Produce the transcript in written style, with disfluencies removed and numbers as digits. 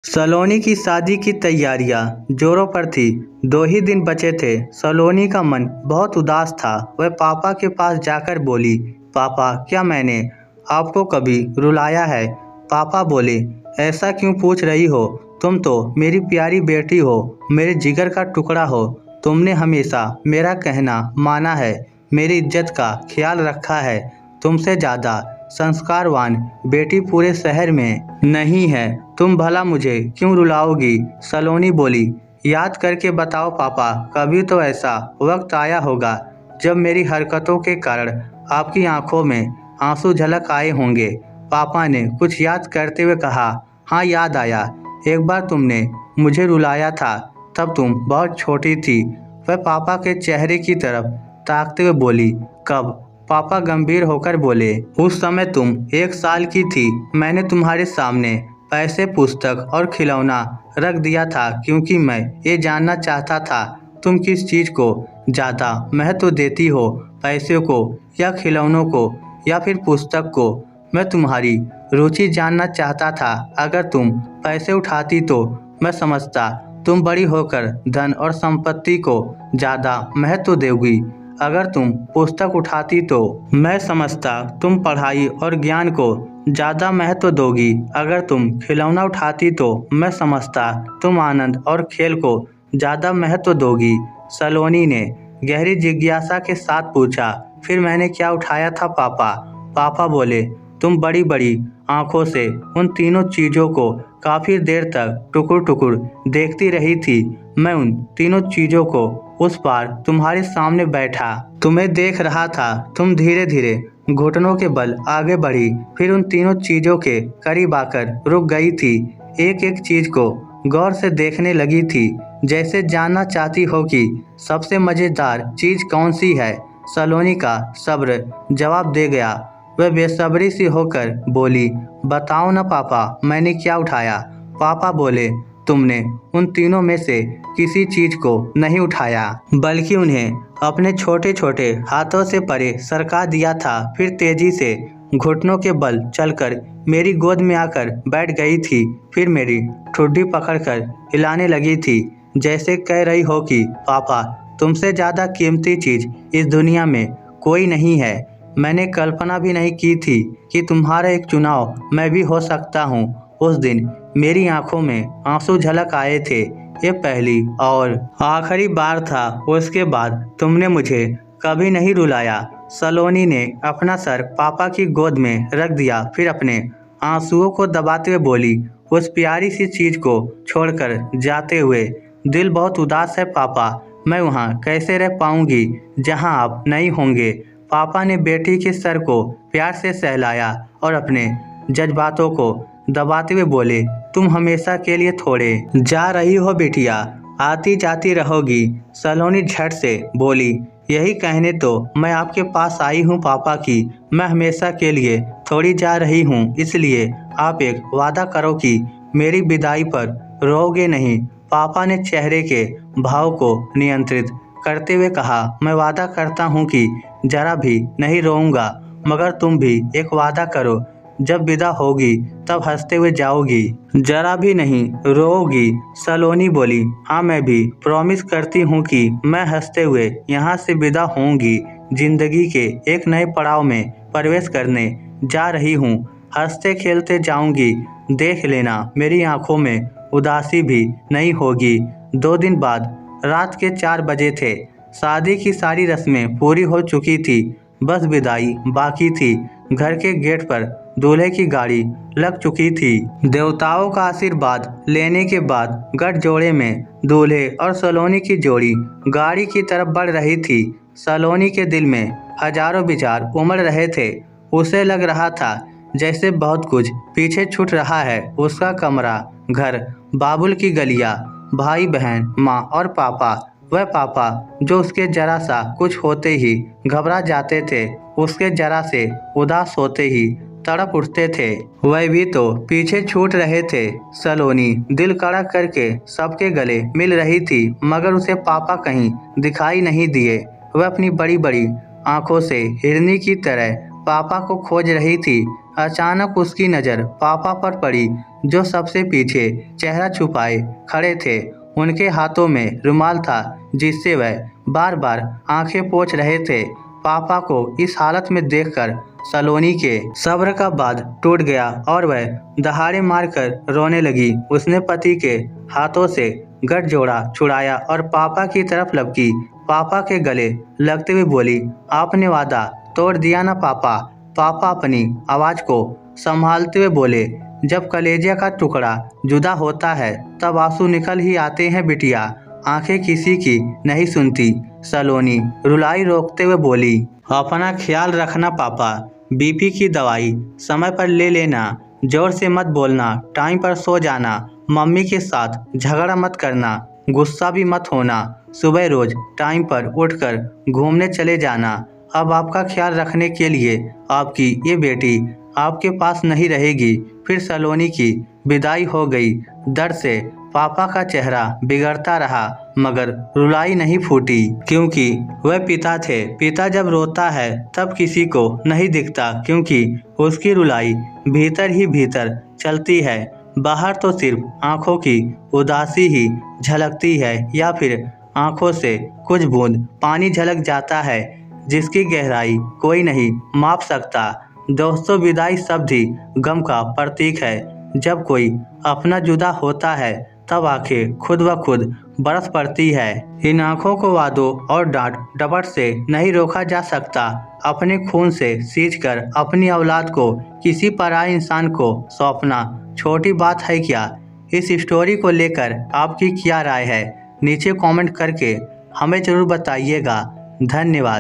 सलोनी की शादी की तैयारियां जोरों पर थी। 2 ही दिन बचे थे। सलोनी का मन बहुत उदास था। वह पापा के पास जाकर बोली, पापा, क्या मैंने आपको कभी रुलाया है? पापा बोले, ऐसा क्यों पूछ रही हो? तुम तो मेरी प्यारी बेटी हो, मेरे जिगर का टुकड़ा हो। तुमने हमेशा मेरा कहना माना है, मेरी इज्जत का ख्याल रखा है। तुमसे ज़्यादा संस्कारवान बेटी पूरे शहर में नहीं है। तुम भला मुझे क्यों रुलाओगी? सलोनी बोली, याद करके बताओ पापा, कभी तो ऐसा वक्त आया होगा जब मेरी हरकतों के कारण आपकी आंखों में आंसू झलक आए होंगे। पापा ने कुछ याद करते हुए कहा, हाँ याद आया, एक बार तुमने मुझे रुलाया था, तब तुम बहुत छोटी थी। वह पापा के चेहरे की तरफ ताकते हुए बोली, कब? पापा गंभीर होकर बोले, उस समय तुम 1 साल की थी। मैंने तुम्हारे सामने पैसे, पुस्तक और खिलौना रख दिया था क्योंकि मैं ये जानना चाहता था तुम किस चीज़ को ज़्यादा महत्व देती हो, पैसे को या खिलौनों को या फिर पुस्तक को। मैं तुम्हारी रुचि जानना चाहता था। अगर तुम पैसे उठाती तो मैं समझता तुम बड़ी होकर धन और संपत्ति को ज़्यादा महत्व दोगी। अगर तुम पुस्तक उठाती तो मैं समझता तुम पढ़ाई और ज्ञान को ज़्यादा महत्व दोगी। अगर तुम खिलौना उठाती तो मैं समझता तुम आनंद और खेल को ज़्यादा महत्व दोगी। सलोनी ने गहरी जिज्ञासा के साथ पूछा, फिर मैंने क्या उठाया था पापा? पापा बोले, तुम बड़ी बड़ी आंखों से उन तीनों चीज़ों को काफ़ी देर तक टुकुर टुकुर देखती रही थी। मैं उन तीनों चीज़ों को उस पार तुम्हारे सामने बैठा तुम्हें देख रहा था। तुम धीरे धीरे घुटनों के बल आगे बढ़ी, फिर उन तीनों चीज़ों के करीब आकर रुक गई थी। एक एक चीज़ को गौर से देखने लगी थी, जैसे जानना चाहती हो कि सबसे मज़ेदार चीज़ कौन सी है। सलोनी का सब्र जवाब दे गया। वह बेसब्री सी होकर बोली, बताओ ना पापा, मैंने क्या उठाया? पापा बोले, तुमने उन तीनों में से किसी चीज को नहीं उठाया, बल्कि उन्हें अपने छोटे छोटे हाथों से परे सरका दिया था। फिर तेजी से घुटनों के बल चलकर मेरी गोद में आकर बैठ गई थी। फिर मेरी ठुड्डी पकड़कर हिलाने लगी थी, जैसे कह रही हो कि पापा, तुमसे ज़्यादा कीमती चीज़ इस दुनिया में कोई नहीं है। मैंने कल्पना भी नहीं की थी कि तुम्हारा एक चुनाव मैं भी हो सकता हूँ। उस दिन मेरी आंखों में आंसू झलक आए थे। ये पहली और आखिरी बार था। उसके बाद तुमने मुझे कभी नहीं रुलाया। सलोनी ने अपना सर पापा की गोद में रख दिया, फिर अपने आंसुओं को दबाते हुए बोली, उस प्यारी सी चीज को छोड़कर जाते हुए दिल बहुत उदास है पापा। मैं वहाँ कैसे रह पाऊंगी जहाँ आप नहीं होंगे? पापा ने बेटी के सर को प्यार से सहलाया और अपने जज्बातों को दबाते हुए बोले, तुम हमेशा के लिए थोड़े जा रही हो बिटिया, आती जाती रहोगी। सलोनी झट से बोली, यही कहने तो मैं आपके पास आई हूँ पापा की मैं हमेशा के लिए थोड़ी जा रही हूँ, इसलिए आप एक वादा करो कि मेरी विदाई पर रोओगे नहीं। पापा ने चेहरे के भाव को नियंत्रित करते हुए कहा, मैं वादा करता हूँ कि जरा भी नहीं रोऊंगा, मगर तुम भी एक वादा करो, जब विदा होगी तब हंसते हुए जाओगी, जरा भी नहीं रोओगी। सलोनी बोली, हाँ मैं भी प्रॉमिस करती हूँ कि मैं हंसते हुए यहाँ से विदा होऊंगी। जिंदगी के एक नए पड़ाव में प्रवेश करने जा रही हूँ, हंसते खेलते जाऊंगी। देख लेना, मेरी आंखों में उदासी भी नहीं होगी। 2 दिन बाद रात के 4 बजे थे। शादी की सारी रस्में पूरी हो चुकी थी, बस विदाई बाकी थी। घर के गेट पर दूल्हे की गाड़ी लग चुकी थी। देवताओं का आशीर्वाद लेने के बाद गठजोड़े में दूल्हे और सलोनी की जोड़ी गाड़ी की तरफ बढ़ रही थी। सलोनी के दिल में हजारों विचार उमड़ रहे थे। उसे लग रहा था जैसे बहुत कुछ पीछे छूट रहा है। उसका कमरा, घर, बाबुल की गलियां, भाई बहन, माँ और पापा। वह पापा जो उसके जरा सा कुछ होते ही घबरा जाते थे, उसके जरा से उदास होते ही तड़प उठते थे, वह भी तो पीछे छूट रहे थे। सलोनी दिल कड़ा करके सबके गले मिल रही थी, मगर उसे पापा कहीं दिखाई नहीं दिए। वह अपनी बड़ी बड़ी आंखों से हिरनी की तरह पापा को खोज रही थी। अचानक उसकी नज़र पापा पर पड़ी, जो सबसे पीछे चेहरा छुपाए खड़े थे। उनके हाथों में रुमाल था, जिससे वह बार बार आंखें पोंछ रहे थे। पापा को इस हालत में देखकर सलोनी के सब्र का बांध टूट गया और वह दहाड़े मारकर रोने लगी। उसने पति के हाथों से गठजोड़ा छुड़ाया और पापा की तरफ लपकी। पापा के गले लगते हुए बोली, आपने वादा तोड़ दिया ना पापा। पापा अपनी आवाज को संभालते हुए बोले, जब कलेजे का टुकड़ा जुदा होता है तब आंसू निकल ही आते हैं बिटिया, आंखें किसी की नहीं सुनती। सलोनी रुलाई रोकते हुए बोली, अपना ख्याल रखना पापा, बीपी की दवाई समय पर ले लेना, जोर से मत बोलना, टाइम पर सो जाना, मम्मी के साथ झगड़ा मत करना, गुस्सा भी मत होना, सुबह रोज टाइम पर उठकर घूमने चले जाना। अब आपका ख्याल रखने के लिए आपकी ये बेटी आपके पास नहीं रहेगी। फिर सलोनी की विदाई हो गई। दर्द से पापा का चेहरा बिगड़ता रहा, मगर रुलाई नहीं फूटी, क्योंकि वह पिता थे। पिता जब रोता है तब किसी को नहीं दिखता, क्योंकि उसकी रुलाई भीतर ही भीतर चलती है। बाहर तो सिर्फ आंखों की उदासी ही झलकती है, या फिर आंखों से कुछ बूंद पानी झलक जाता है, जिसकी गहराई कोई नहीं माप सकता। दोस्तों, विदाई शब्द ही गम का प्रतीक है। जब कोई अपना जुदा होता है तब आंखें खुद ब खुद बरस पड़ती है। इन आंखों को वादों और डांट डपट से नहीं रोका जा सकता। अपने खून से सींचकर अपनी औलाद को किसी पराये इंसान को सौंपना छोटी बात है क्या? इस स्टोरी को लेकर आपकी क्या राय है? नीचे कमेंट करके हमें ज़रूर बताइएगा। धन्यवाद।